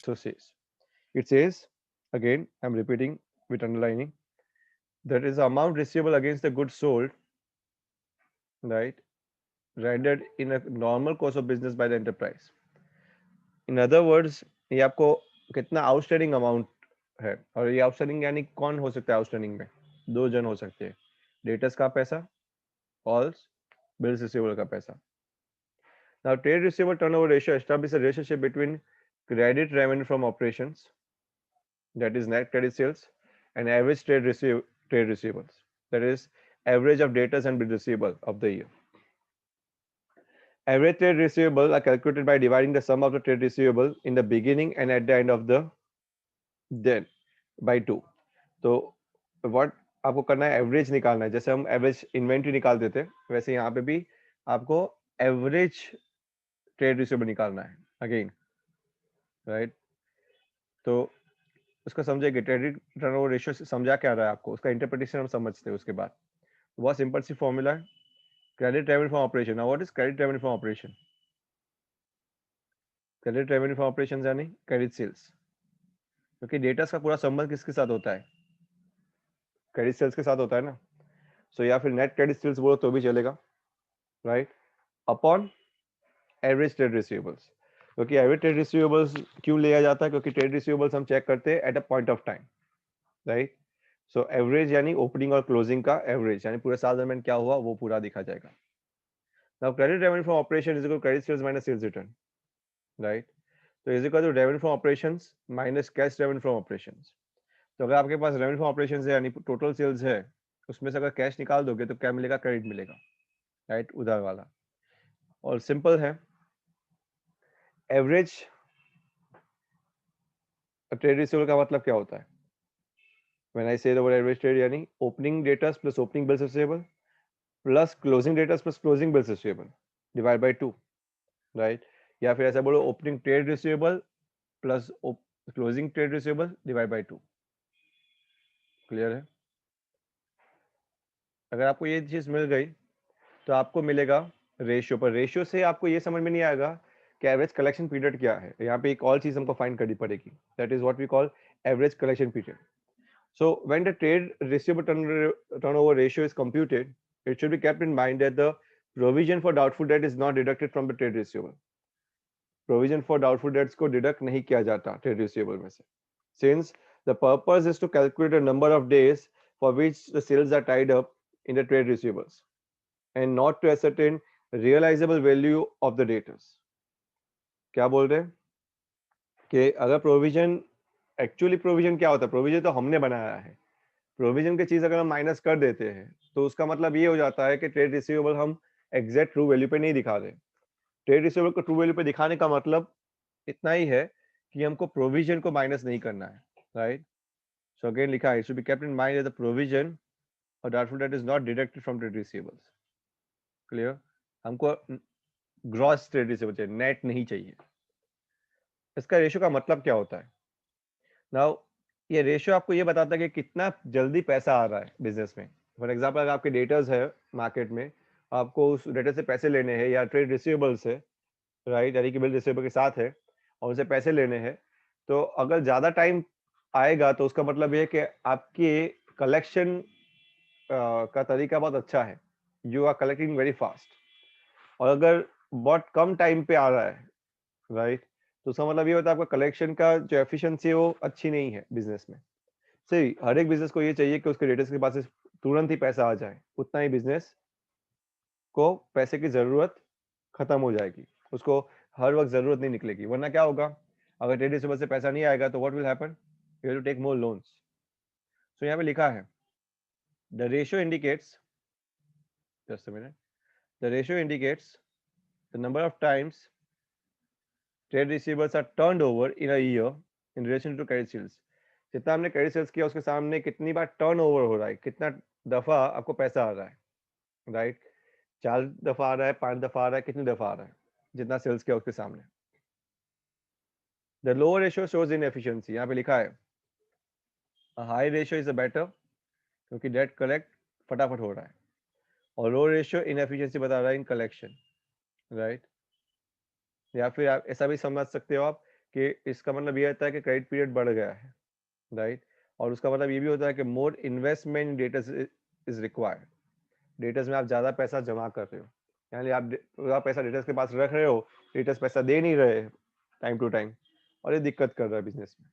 also says. It says, again, I'm repeating with underlining, that is the amount receivable against the goods sold, right, rendered in a normal course of business by the enterprise. In other words, ये आपको कितना outstanding amount है, और ये outstanding यानी कौन हो सकता है आउटस्टैंडिंग में? दो जन हो सकते हैं, डेटर्स का पैसा और बिल्स रिसीवेबल का पैसा. Now, trade receivable turnover ratio establishes a relationship between credit revenue from operations, that is net credit sales, and average trade receivables, that is average of debtors and bill receivable of the year. Average trade receivable are calculated by dividing the sum of the trade receivable in the beginning and at the end of the then by 2. तो what आपको करना है, average निकालना है. जैसे हम average inventory निकाल देते हैं, वैसे यहाँ पे भी आपको एवरेज ट्रेड रिसीवेबल निकालना है अगेन, राइट. तो उसका समझेंगे, क्रेडिट टर्नओवर रेशियो से समझा क्या रहा है आपको, उसका इंटरप्रिटेशन हम समझते हैं उसके बाद. बहुत सिंपल सी फॉर्मूला है, credit revenue from operation. Now what is credit revenue from operation? Credit revenue from operation यानी क्रेडिट सेल्स, क्योंकि डेटास का पूरा संबंध किसके साथ होता है? क्रेडिट सेल्स के साथ होता है ना. सो या फिर नेट क्रेडिट सेल्स बोलो तो भी चलेगा, right, upon average trade receivables. क्योंकि एवरेज ट्रेड रिसीवेबल्स क्यों लिया जाता है? क्योंकि ट्रेड रिसीवेबल्स हम चेक करते हैं at a point of time, right. So average यानी ओपनिंग और क्लोजिंग का एवरेज, यानी पूरे साल दरमियान क्या हुआ वो पूरा दिखा जाएगा. Now credit revenue from operation is equal credit sales minus sales return, right. तो is equal to revenue from operations minus cash revenue from operations. तो अगर आपके पास रेवेन्यू फ्रॉम ऑपरेशंस है यानी टोटल सेल्स है, उसमें से अगर कैश निकाल दोगे तो क्या मिलेगा? क्रेडिट मिलेगा, राइट, उधार वाला. और सिंपल है, एवरेज ट्रेड रिसीवेबल का मतलब क्या होता है? व्हेन आई से द वर्ड एवरेज ट्रेड यानी opening debtors plus opening bills receivable plus closing debtors plus closing bills receivable divide by 2, right. या फिर ऐसा बोलो, opening trade receivable plus closing trade receivable divide by 2. Clear है? अगर आपको ये चीज मिल गई तो आपको मिलेगा रेशियो. पर रेशियो से आपको ये समझ में नहीं आएगा कि एवरेज कलेक्शन पीरियड क्या है. यहाँ पे एक और चीज हमको फाइंड करनी पड़ेगी, that is what we call average collection period. So when the trade receivable turnover ratio is computed, it should be kept in mind that the provision for doubtful debt is not deducted from the trade receivable. Provision for doubtful debts को deduct नहीं किया जाता trade receivable में से, since the purpose is to calculate the number of days for which the sales are tied up in the trade receivables and not to ascertain realizable value of the debtors. क्या बोल रहे हैं कि अगर provision, actually provision क्या होता है? Provision तो हमने बनाया है. प्रोविजन की चीज अगर हम माइनस कर देते हैं तो उसका मतलब ये हो जाता है कि ट्रेड रिसीवेबल हम एग्जैक्ट ट्रू वैल्यू पे नहीं दिखा रहे. ट्रेड रिसीवेबल को ट्रू वैल्यू पे दिखाने का मतलब इतना ही है कि हमको प्रोविजन को माइनस नहीं करना है, राइट. सो अगेन लिखा है, it should be kept in mind the provision और doubtful debt is not deducted from trade receivables. Clear? हमको ग्रॉस ट्रेड रिसीवेबल चाहिए, नेट नहीं चाहिए. इसका रेशियो का मतलब क्या होता है? नाउ ये रेशियो आपको ये बताता है कि कितना जल्दी पैसा आ रहा है बिजनेस में. फॉर एग्जांपल, अगर आपके डेटर्स है मार्केट में, आपको उस डेटर से पैसे लेने हैं या ट्रेड रिसीवेबल से, राइट, यानी कि बिल रिसीवेबल के साथ है और उनसे पैसे लेने हैं, तो अगर ज़्यादा टाइम आएगा तो उसका मतलब ये है कि आपकी कलेक्शन का तरीका बहुत अच्छा है, you are collecting very fast. और अगर बहुत कम टाइम पे आ रहा है, राइट, तो उसका मतलब ये होता है आपका कलेक्शन का जो एफिशिएंसी है वो अच्छी नहीं है बिजनेस में. सही, हर एक बिजनेस को ये चाहिए कि उसके डेटर्स के पास से तुरंत ही पैसा आ जाए, उतना ही बिजनेस को पैसे की जरूरत खत्म हो जाएगी, उसको हर वक्त जरूरत नहीं निकलेगी. वरना क्या होगा, अगर डेटर से पैसा नहीं आएगा तो what will happen? You have to take more loans. So यहाँ पे लिखा है, the ratio indicates, just a minute, the ratio indicates the number of times trade receivers are turned over in a year in relation to credit sales. जितना हमने credit sales किया उसके सामने कितनी बार टर्न ओवर हो रहा है, कितना दफा आपको पैसा आ रहा है, राइट. 4 दफा आ रहा है, 5 दफा आ रहा है, कितनी दफा आ रहा है, जितना सेल्स किया उसके सामने. The lower ratio shows in efficiency. यहाँ पे लिखा है high ratio is a better, क्योंकि डेट कलेक्ट फटाफट हो रहा है, और लो रेशियो इन एफिशिएंसी बता रहा है इन कलेक्शन, राइट. या फिर आप ऐसा भी समझ सकते हो आप कि इसका मतलब ये होता है कि क्रेडिट पीरियड बढ़ गया है, राइट। और उसका मतलब ये भी होता है कि more investment in debtors is required. Debtors में आप ज़्यादा पैसा जमा कर रहे हो, यानी आप पूरा पैसा डेटर्स के पास रख रहे हो, डेटर्स पैसा दे नहीं रहे टाइम टू टाइम, और ये दिक्कत कर रहा है बिजनेस में।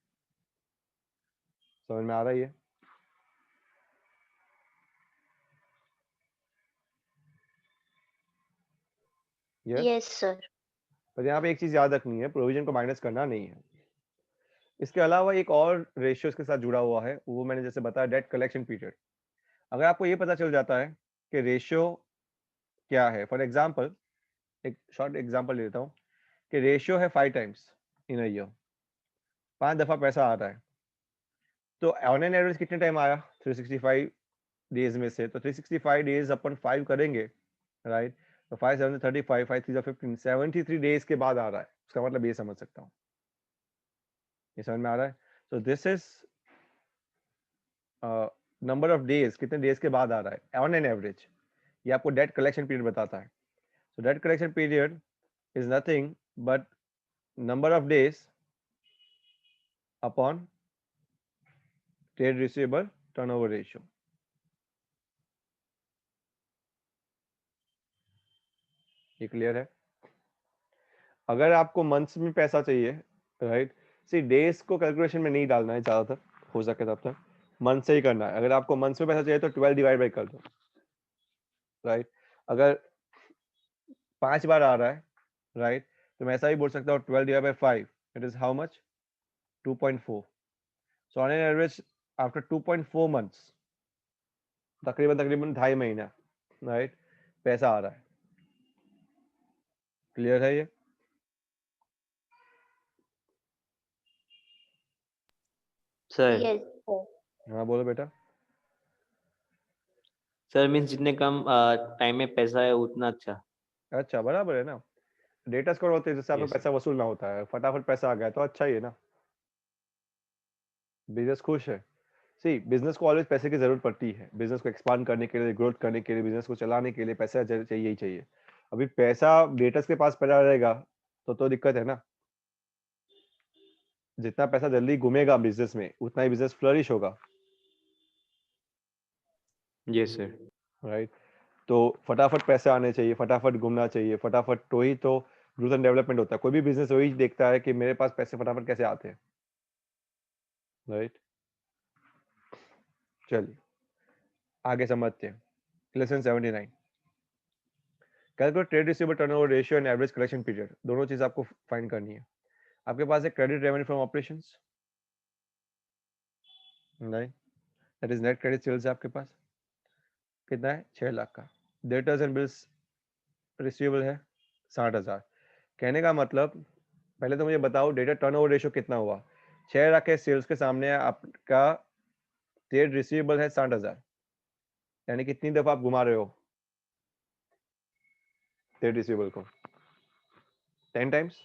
समझ में आ रहा है ये? यस। Yes sir. पर यहाँ पे एक चीज याद रखनी है, प्रोविजन को माइनस करना नहीं है। इसके अलावा एक और रेशियो इसके साथ जुड़ा हुआ है, वो मैंने जैसे बताया, डेट कलेक्शन पीरियड। अगर आपको ये पता चल जाता है कि रेशियो क्या है, फॉर एग्जाम्पल एक शॉर्ट एग्जाम्पल लेता हूँ कि रेशियो है 5 टाइम्स इन अ ईयर, 5 दफा पैसा आ रहा है, तो ऑन एन एवरेज कितने टाइम आया 365 डेज में से, तो 365 डेज अपन 5 करेंगे, राइट। तो 5 7 35, 5 3 15, 73 डेज के बाद आ रहा है, उसका मतलब ये समझ सकता हूँ। ये समझ में आ रहा है? So this is number of days, कितने डेज के बाद आ रहा है ऑन एन एवरेज। ये आपको डेट कलेक्शन पीरियड बताता है। So debt collection period is nothing but number of days upon trade receivable turnover ratio. ये क्लियर है? अगर आपको मंथ्स में पैसा चाहिए, राइट, सी डेज को कैलकुलेशन में नहीं डालना है ज़्यादातर, हो सके तब तक मंथ से ही करना है। अगर आपको मंथ्स में पैसा चाहिए तो 12 डिवाइड बाई कर दो, राइट। अगर 5 बार आ रहा है, राइट, तो मैं ऐसा ही बोल सकता हूँ 12 divide by 5, it is how much, 2.4। So on an average after 2.4 months, तकरीबन तकरीबन 2.5 महीना, राइट, पैसा आ रहा है। क्लियर है ये? Sir yes sir. हाँ बोलो बेटा। सर मीन्स जितने कम टाइम में पैसा है उतना अच्छा। अच्छा, बराबर है ना। डेटा स्कोर होते हैं जिससे आपका यस पैसा वसूल ना होता है, फटाफट पैसा आ गया तो अच्छा ही है ना, बिजनेस खुश है। सी, बिजनेस को ऑलवेज पैसे की जरूरत पड़ती है, बिजनेस को एक्सपांड करने के लिए, ग्रोथ करने के लिए, बिजनेस को चलाने के लिए पैसा चाहिए ही चाहिए। अभी पैसा डेटर्स के पास पड़ा रहेगा तो दिक्कत है ना। जितना पैसा जल्दी घूमेगा बिजनेस में उतना ही बिजनेस फ्लरिश होगा, यस सर। राइट। तो फटाफट पैसे आने चाहिए, फटाफट घूमना चाहिए, फटाफट, तो ही तो ग्रोथ एंड डेवलपमेंट होता है। कोई भी बिजनेस वही देखता है कि मेरे पास पैसे फटाफट कैसे आते हैं, राइट। चलिए आगे समझते हैं। Lesson 79, calculate trade receivable turnover ratio and average collection period. दोनों चीज आपको फाइंड करनी है। आपके पास है क्रेडिट रेवेन्यू फ्रॉम ऑपरेशंस, नहीं, that is net credit sales है आपके पास, कितना है 6 लाख का। डेटर्स एंड बिल्स रिसीवेबल है 60,000। कहने का मतलब, पहले तो मुझे बताओ डेटा टर्नओवर रेशियो कितना हुआ। 6 लाख के सेल्स के सामने आपका ट्रेड रिसीवेबल है 60,000, यानी कितनी दफा आप घुमा रहे हो ट्रेड रिसीवेबल को? 10 टाइम्स,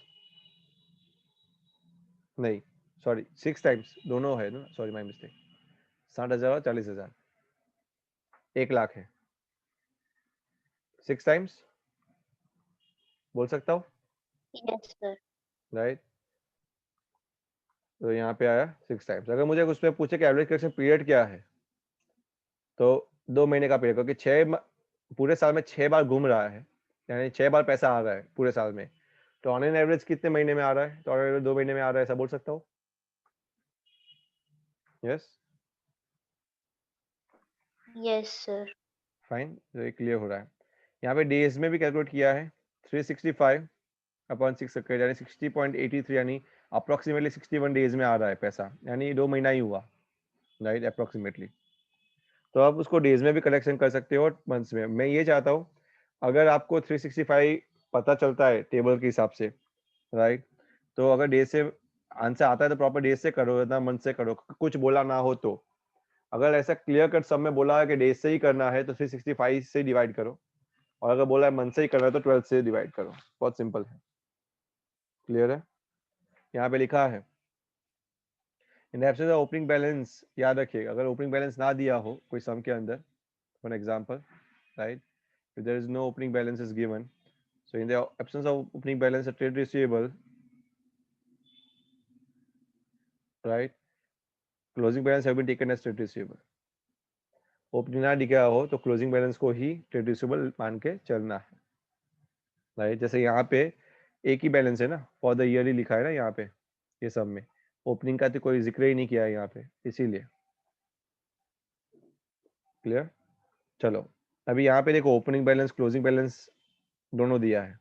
नहीं सॉरी 6 टाइम्स, दोनों है ना, सॉरी माई मिस्टेक। 60,000 और 40,000, 1 लाख है, 6 टाइम्स बोल सकता हूँ, यस सर। राइट। तो यहाँ पे आया 6 टाइम्स। अगर मुझे उस पर पूछे कि एवरेज कलेक्शन पीरियड क्या है, तो 2 महीने का पीरियड, क्योंकि पूरे साल में 6 बार घूम रहा है, यानी 6 बार पैसा आ रहा है पूरे साल में, तो ऑन एन एवरेज कितने महीने में आ रहा है, तो ऑन एवरेज 2 महीने में आ रहा है, ऐसा बोल सकता हूँ। Yes, yes sir. फाइन, तो ये क्लियर हो रहा है। यहाँ पे डेज में भी कैलकुलेट किया है, 365 अपॉन 6 यानी 60.83, यानी अप्रोक्सीमेटली 61 डेज में आ रहा है पैसा, यानी 2 महीना ही हुआ, राइट, अप्रोक्सीमेटली। तो आप उसको डेज में भी कलेक्शन कर सकते हो और मंथ्स में। मैं ये चाहता हूँ, अगर आपको 365 पता चलता है टेबल के हिसाब से, राइट, तो अगर डेज से आंसर आता है तो प्रॉपर डेज से करो, ना मंथ से करो, कुछ बोला ना हो तो। अगर ऐसा क्लियर कट सब में बोला है कि डेज से ही करना है तो 365 से डिवाइड करो, और अगर बोला है मंथ से ही करना है तो 12 से डिवाइड करो। बहुत सिंपल है, क्लियर है? यहाँ पे लिखा है in absence of opening balance, याद रखिए अगर ओपनिंग बैलेंस ना दिया हो कोई सम के अंदर, for example, right, if there is no opening balance is given, so in the absence of opening balance a trade receivable right, closing balance have been taken as trade receivable. Opening ना दिखा हो तो closing balance को ही trade receivable मान के चलना है, right. जैसे यहाँ पे एक ही बैलेंस है ना, फॉर द ईयर ही लिखा है ना यहाँ पे, ये सब में ओपनिंग का तो कोई जिक्र ही नहीं किया है यहाँ पे, इसीलिए। क्लियर? चलो अभी यहाँ पे देखो, ओपनिंग बैलेंस क्लोजिंग बैलेंस दोनों दिया है।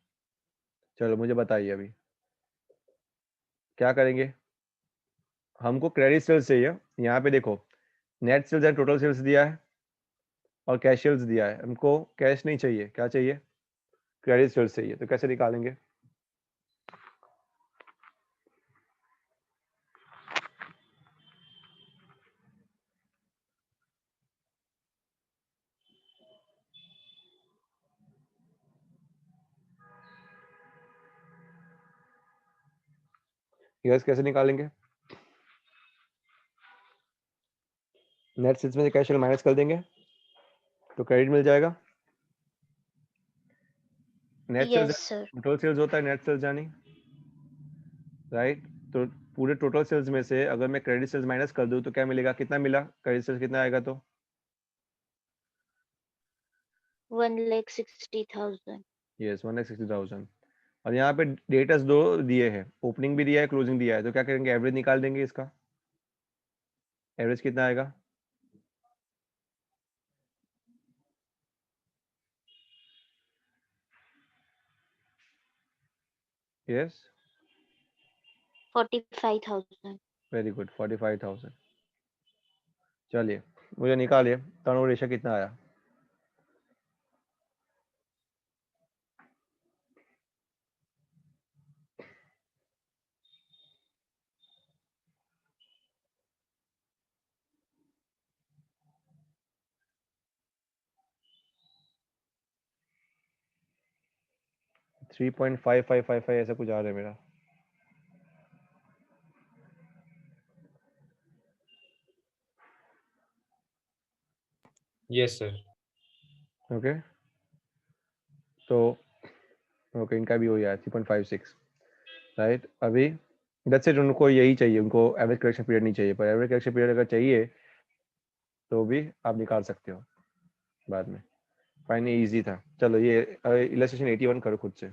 चलो मुझे बताइए अभी क्या करेंगे। हमको क्रेडिट सेल्स चाहिए। यहाँ पे देखो, net sales and total sales दिया है और कैश सेल्स दिया है। हमको कैश नहीं चाहिए, क्या चाहिए? क्रेडिट सेल्स चाहिए। तो कैसे निकालेंगे? यस, कैसे निकालेंगे? नेट सेल्स में से कैश सेल माइनस कर देंगे तो क्रेडिट मिल जाएगा। Net sales Yes, sir. Total sales होता है, नेट सेल्स जानी, राइट। तो पूरे टोटल सेल्स में से अगर मैं क्रेडिट सेल्स माइनस कर दूं तो क्या मिलेगा? कितना मिला? क्रेडिट सेल्स कितना आएगा? तो 1,60,000. यस, 1,60,000। और यहाँ पे डेटर्स दो दिए हैं, ओपनिंग भी दिया है, क्लोजिंग दिया है। तो क्या करेंगे? एवरेज निकाल देंगे इसका। एवरेज कितना आएगा? यस, 45,000. Very good, 45,000। चलिए मुझे निकालिए टर्नओवर रेशियो कितना आया। थ्री 3.5555 ऐसा कुछ आ रहा है मेरा। Yes, sir. ओके, तो ओके इनका भी हो गया 3.56, राइट। अभी दैट्स इट, उनको यही चाहिए, उनको एवरेज करेक्शन पीरियड नहीं चाहिए। पर एवरेज करेक्शन पीरियड अगर चाहिए तो भी आप निकाल सकते हो बाद में। फाइन, इजी था। चलो ये इलस्ट्रेशन 81 करो खुद से।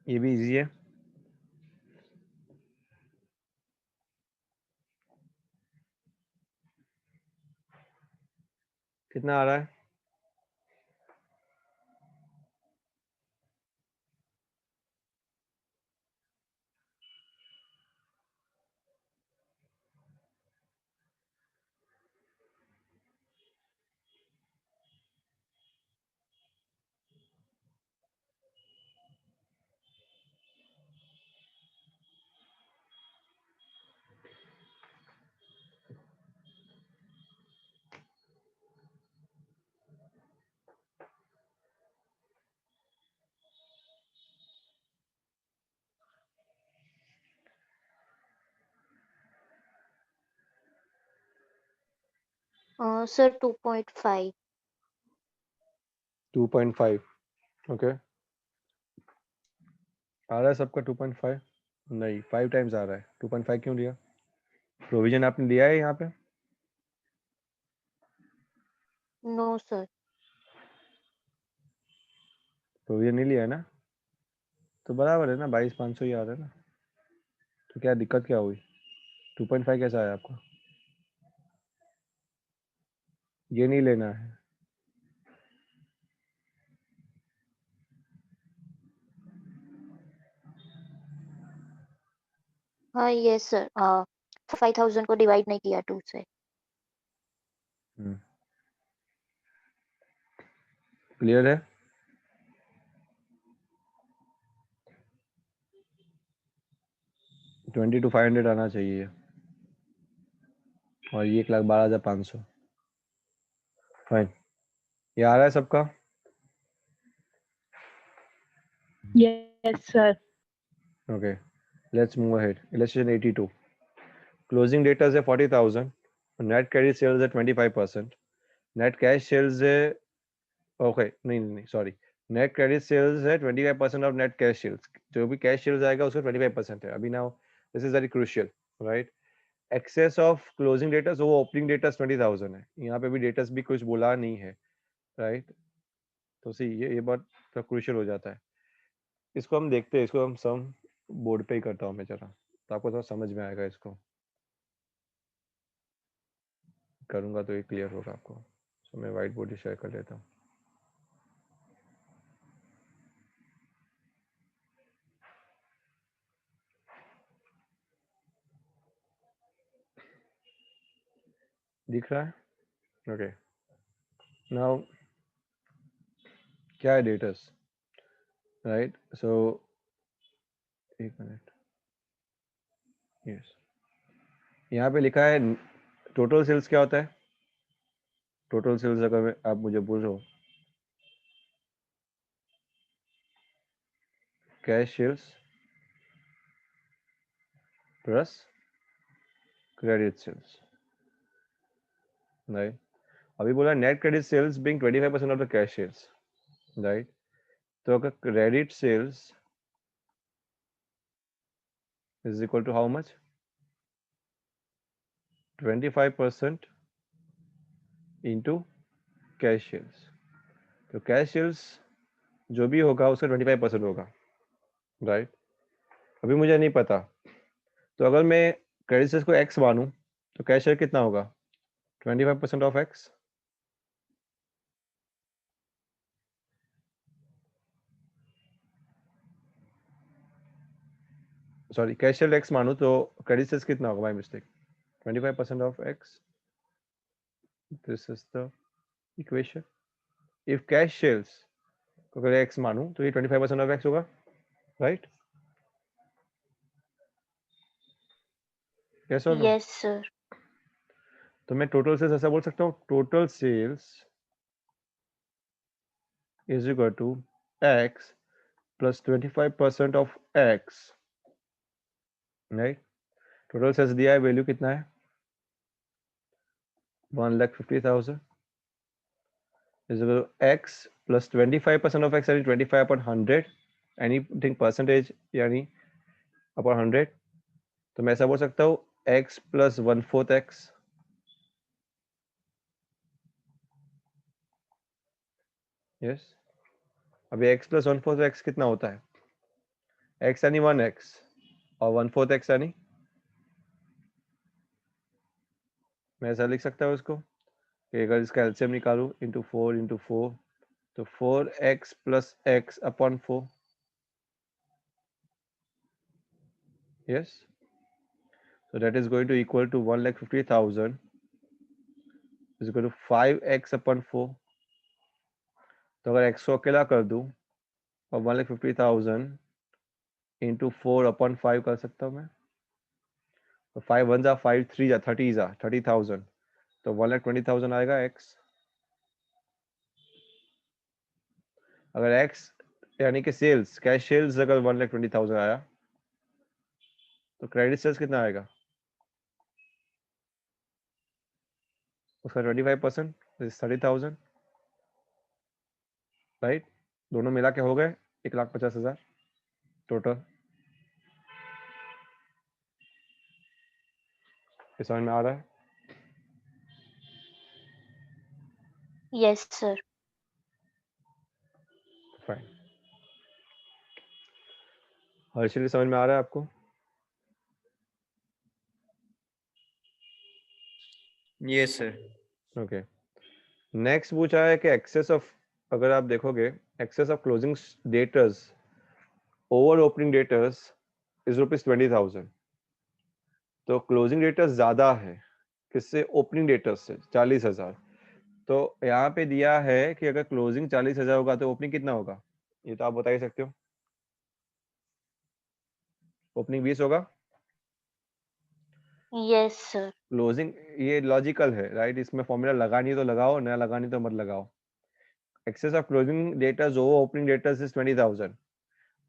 ये भी इजी है। कितना आ रहा है? Sir, 2.5. 2.5, ओके। आ रहा है सबका 2.5? नहीं, 5 टाइम्स आ रहा है। 2.5 क्यों लिया? प्रोविजन आपने लिया है यहाँ पे? No, sir. प्रोविजन नहीं लिया है ना, तो बराबर है ना, 22,500 ही आ रहा है ना, तो क्या दिक्कत क्या हुई? 2.5 कैसा आया आपको? ये नहीं लेना है। हाँ यस सर 5,000 को डिवाइड नहीं किया 2 से। क्लियर है? ट्वेंटी टू 500 आना चाहिए, और ये 1,12,500। फाइन, ये आ रहा है सबका? Yes, sir. Okay, let's move ahead. Illustration 82, closing debtors है 40,000, नेट क्रेडिट सेल्स है 25%, नेट कैश सेल्स है, ओके नहीं सॉरी, नेट क्रेडिट सेल्स है 25% ऑफ नेट कैश सेल्स। जो भी कैश सेल्स आएगा उसका 25% है। अभी now this is very crucial, right? Excess of closing debtors, वो ओपनिंग डेटर्स 20,000 है, यहाँ पे भी डेटर्स भी कुछ बोला नहीं है, राइट? तो सी ये बात तो क्रूशियल हो जाता है। इसको हम देखते हैं, इसको हम सम बोर्ड पे ही करता हूँ मैं जरा, तो आपको थोड़ा समझ में आएगा। इसको करूँगा तो ये क्लियर होगा आपको। तो मैं व्हाइट बोर्ड ही शेयर कर लेता हूँ। दिख रहा है? ओके, नाउ क्या है डेटर्स, राइट? सो एक मिनट, यस, यहाँ पे लिखा है टोटल सेल्स। क्या होता है टोटल सेल्स? अगर आप मुझे बोल रहे हो cash sales plus credit sales, right? अभी बोला net credit sales being 25% of the cash sales, right? तो अगर credit sales is equal to how much? 25% into cash sales. तो कैश सेल्स जो भी होगा उसका 25% होगा, राइट? अभी मुझे नहीं पता, तो अगर मैं क्रेडिट सेल्स को एक्स मानूं तो कैश सेल कितना होगा? 25% of x, sorry cash sale x मानूं तो क्रेडिट सेल्स कितना होगा? By mistake 25% of x, this is the equation. If cash sales को अगर एक्स मानूं तो ये 25% ऑफ एक्स होगा, राइट? कैसे होगा? यस सर तो मैं टोटल सेल्स ऐसा बोल सकता हूँ, total sales is equal to X plus 25% of X, right? Total sales दिया है, वैल्यू कितना है? 1,50,000 is equal to x plus 25% of x यानी 25 upon 100, एनीथिंग परसेंटेज यानी अपॉन 100। तो मैं ऐसा बोल सकता हूँ x plus 1/4 x, यस। अभी x plus 1/4 x कितना होता है? x यानी 1x और 1/4 x यानी, मैं ऐसा लिख सकता हूँ इसको कि अगर इसका एलसीएम निकालूं इंटू 4 तो 4x plus x upon 4, yes, so that is going to equal to 1,50,000 is equal to 5x upon 4। तो अगर x को अकेला कर दूं और 1,50,000 इंटू 4 अपॉन 5 कर सकता हूँ मैं, तो 5 1 जा 5 3 जा 30 जा 30,000, तो 1,20,000 आएगा x। अगर x यानी कि सेल्स, कैश सेल्स अगर 1,20,000 आया तो क्रेडिट सेल्स कितना आएगा? उसका 25% 30,000, राइट? दोनों मिला के हो गए 1,50,000 टोटल। ये समझ में आ रहा है? यस सर फाइन, हर्षिल समझ में आ रहा है आपको? Yes sir. ओके। नेक्स्ट पूछा है कि एक्सेस ऑफ, अगर आप देखोगे excess of closing debtors over opening debtors is ₹20,000। तो क्लोजिंग डेटर्स ज्यादा है किससे? ओपनिंग डेटर्स से, 40,000। तो यहाँ पे दिया है कि अगर क्लोजिंग 40,000 होगा तो ओपनिंग कितना होगा? ये तो आप बता ही सकते हो। ओपनिंग 20 होगा, यस सर। क्लोजिंग, ये लॉजिकल है राइट। इसमें फॉर्मूला लगानी है तो लगाओ, नया लगानी तो मत लगाओ। Excess of closing debtors over opening debtors is 20,000।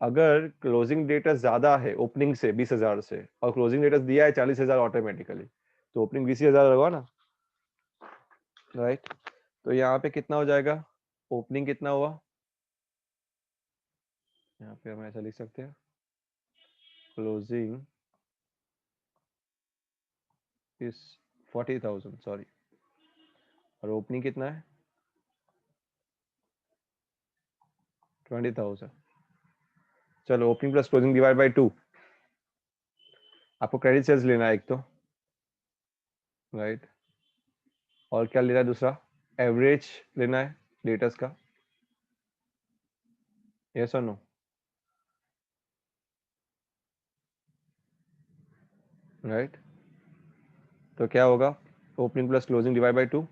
अगर क्लोजिंग डेटर्स ज्यादा है ओपनिंग से 20,000 से, और क्लोजिंग डेटर्स दिया है 40,000 ऑटोमेटिकली, तो ओपनिंग 20,000 होगा ना, राइट। तो यहाँ पे कितना हो जाएगा? ओपनिंग कितना हुआ? यहाँ पे हम ऐसा लिख सकते हैं, क्लोजिंग इज 40,000, सॉरी, और ओपनिंग कितना है? 20,000। चलो, opening plus closing divide by 2। आपको क्रेडिट सेल्स लेना है एक तो, राइट। और क्या लेना है दूसरा? एवरेज लेना है डेटर्स का। यस और नो? राइट। तो क्या होगा? Opening plus closing divide by 2।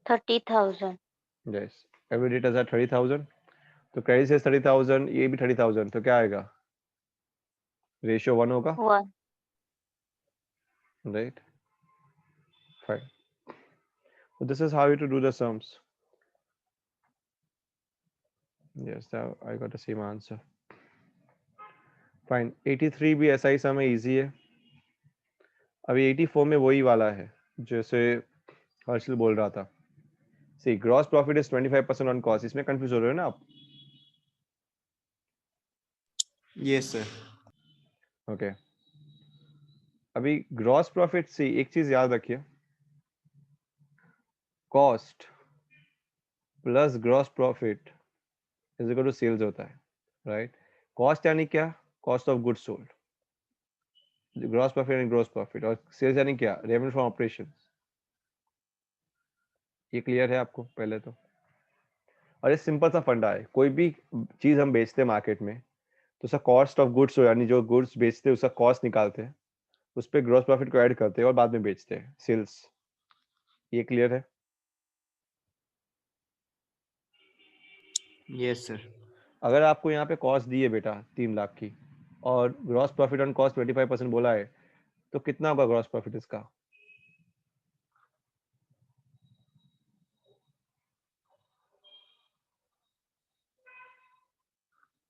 30,000। Yes, every debtors are 30,000। तो क्रेडिट सेल्स 30,000, ये भी 30,000, तो क्या आएगा? रेशियो 1 होगा, 1। Right. Fine. So this is how you to do the sums. Yes, I got the same answer. Fine. 83 भी ऐसा ही सम है, easy है। अभी 84 में वही वाला है जैसे हर्षल बोल रहा था। See, gross profit is 25% on cost. इसमें कंफ्यूज हो रहे हो ना आप? Yes sir. ओके। अभी ग्रॉस प्रॉफिट से एक चीज याद रखिए, cost plus gross profit is equal to sales होता है, राइट। कॉस्ट यानी क्या? Cost of goods sold. Gross profit यानी ग्रॉस प्रॉफिट, और सेल्स यानी क्या? Revenue from operations. ये क्लियर है आपको पहले तो? और ये सिंपल सा फंडा है, कोई भी चीज हम बेचते हैं मार्केट में तो उसका कॉस्ट ऑफ गुड्स, यानी जो गुड्स बेचते हैं उसका कॉस्ट निकालते हैं, उस पर ग्रॉस प्रॉफिट को ऐड करते हैं और बाद में बेचते हैं, सेल्स। ये क्लियर है? Yes sir. अगर आपको यहाँ पे कॉस्ट दी है बेटा 3 लाख की, और ग्रॉस प्रॉफिट ऑन कॉस्ट 25% बोला है, तो कितना होगा ग्रॉस प्रॉफिट इसका?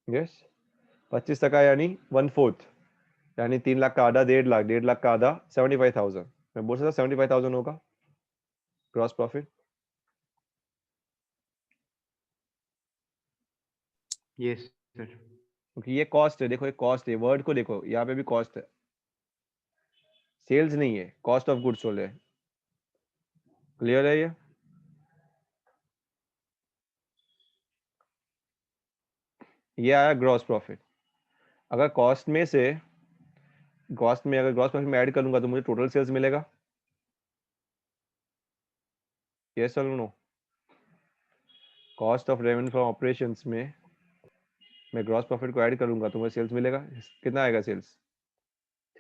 यस, 25% यानी 1/4, यानी 3 लाख का आधा 1.5 लाख, 1.5 लाख का आधा 75,000। मैं बोल सकता 75,000 होगा ग्रॉस प्रॉफिट। Yes sir. क्योंकि ये कॉस्ट है, देखो ये कॉस्ट है, वर्ड को देखो, यहाँ पे भी कॉस्ट है, सेल्स नहीं है, कॉस्ट ऑफ गुड्स सोल्ड है। क्लियर है ये? ये आया ग्रॉस प्रॉफिट। अगर कॉस्ट में से, कॉस्ट में अगर ग्रॉस प्रॉफिट में ऐड करूंगा तो मुझे टोटल सेल्स मिलेगा। यस और no? Cost of revenue from operations में मैं ग्रॉस प्रॉफिट को ऐड करूंगा तो मुझे सेल्स मिलेगा। कितना आएगा सेल्स?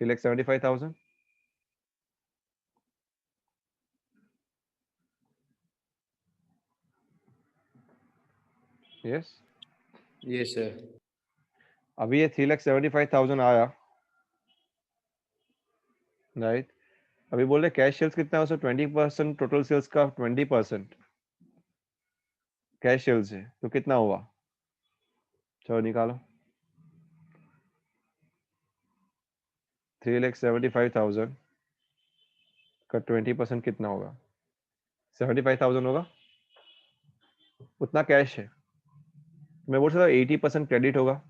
3,75,000। यस। Yes sir. अभी ये 3,75,000 आया, राइट। अभी बोल रहे कैश सेल्स कितना है उसमें? 20%, टोटल सेल्स का 20% कैश सेल्स है, तो कितना हुआ? चलो निकालो। 3,75,000 का 20% कितना होगा? 75,000 होगा। उतना कैश है, मैं बोल सकता 80% क्रेडिट होगा।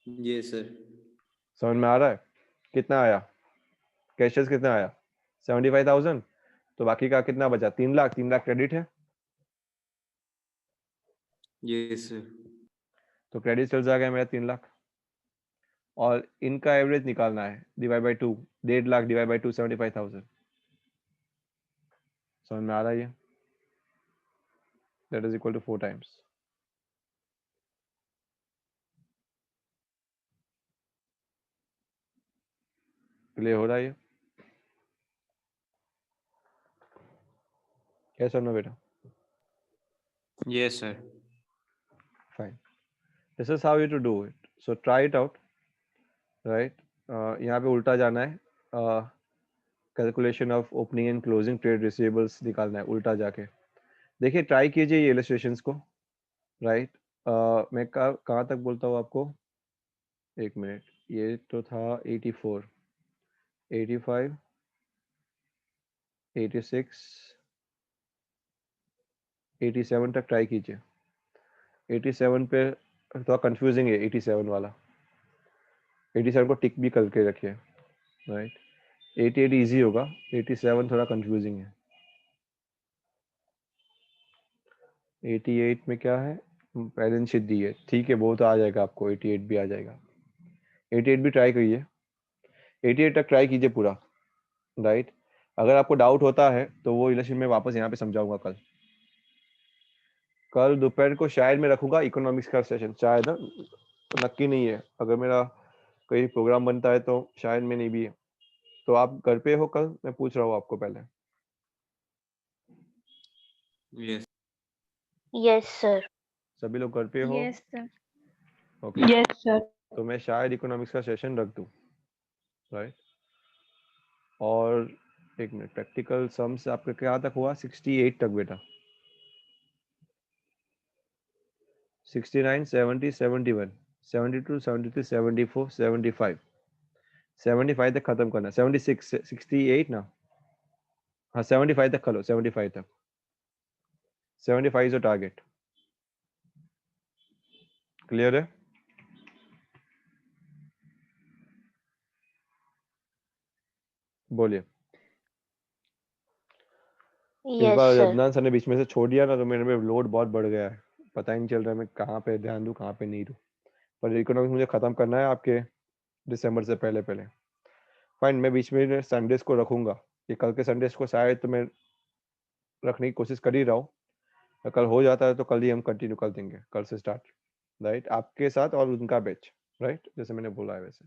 Yes sir. समझ में आ रहा है? कितना आया कैश सेल्स? कितना आया? 75,000, तो बाकी का कितना बचा? 3 लाख। 3 लाख क्रेडिट है, यस सर। तो क्रेडिट चल जाएगा मेरा 3 लाख। और इनका एवरेज निकालना है, divide by 2, 1.5 lakh divide by 2, 75,000। समझ में आ रहा है ये? That is equal to 4 times. Clear हो रहा है ये? कैसा ना बेटा? Yes sir. Fine. This is how you to do it. So try it out. Right? यहाँ पे उल्टा जाना है, calculation of opening and closing trade receivables निकालना है उल्टा जाके। देखिए ट्राई कीजिए ये इलस्ट्रेशंस को। राइट? मैं कहाँ तक बोलता हूँ आपको? एक मिनट, ये तो था 84, 85, 86, 87 तक ट्राई कीजिए। 87 पे थोड़ा कंफ्यूजिंग है 87 वाला। 87 को टिक भी करके रखिए। राइट? 88 इजी होगा, 87 थोड़ा कंफ्यूजिंग है। 88 में क्या है? बैलेंस शीट दी है, ठीक है, वो तो आ जाएगा आपको, 88 भी आ जाएगा। 88 भी ट्राई करिए, 88 तक ट्राई कीजिए पूरा। राइट? अगर आपको डाउट होता है तो वो इलेक्शन में वापस यहाँ पे समझाऊंगा कल। कल दोपहर को शायद मैं रखूंगा इकोनॉमिक्स का सेशन, शायद, तो नक्की नहीं है। अगर मेरा कोई प्रोग्राम बनता है तो शायद मैं नहीं भी है। तो आप घर पे हो कल? मैं पूछ रहा हूँ आपको पहले। यस। Yes, sir. सभी लोग घर पे हो? Yes, sir. Okay. Yes, sir. तो मैं शायद इकोनॉमिक्स का सेशन रख दूं। राइट? और एक मिनट, प्रैक्टिकल सम्स आपका क्या तक हुआ? 68 तक बेटा। 69, 70, 71, 72, 73, 74, 75, 75 तक खत्म करना। 76, 68 ना? हाँ 75 तक खलो, 75 तक। 75 इज टारगेट। क्लियर है? बोलिए। इस Yes, बार sir. अदनान सर ने बीच में से छोड़ दिया ना, तो मेरे में लोड बहुत बढ़ गया है। पता ही नहीं चल रहा है मैं कहाँ पे ध्यान दूँ, कहाँ पे नहीं दूँ। पर इकोनॉमिक्स मुझे खत्म करना है आपके दिसंबर से पहले पहले। फाइन, मैं बीच में संडेज को रखूंगा। ये कल के संडेज को शायद तो मैं रखने की कोशिश कर ही रहा हूँ। कल हो जाता है तो कल ही हम कंटिन्यू कर देंगे, कल से स्टार्ट। राइट? आपके साथ और उनका बैच। राइट? जैसे मैंने बोला है वैसे।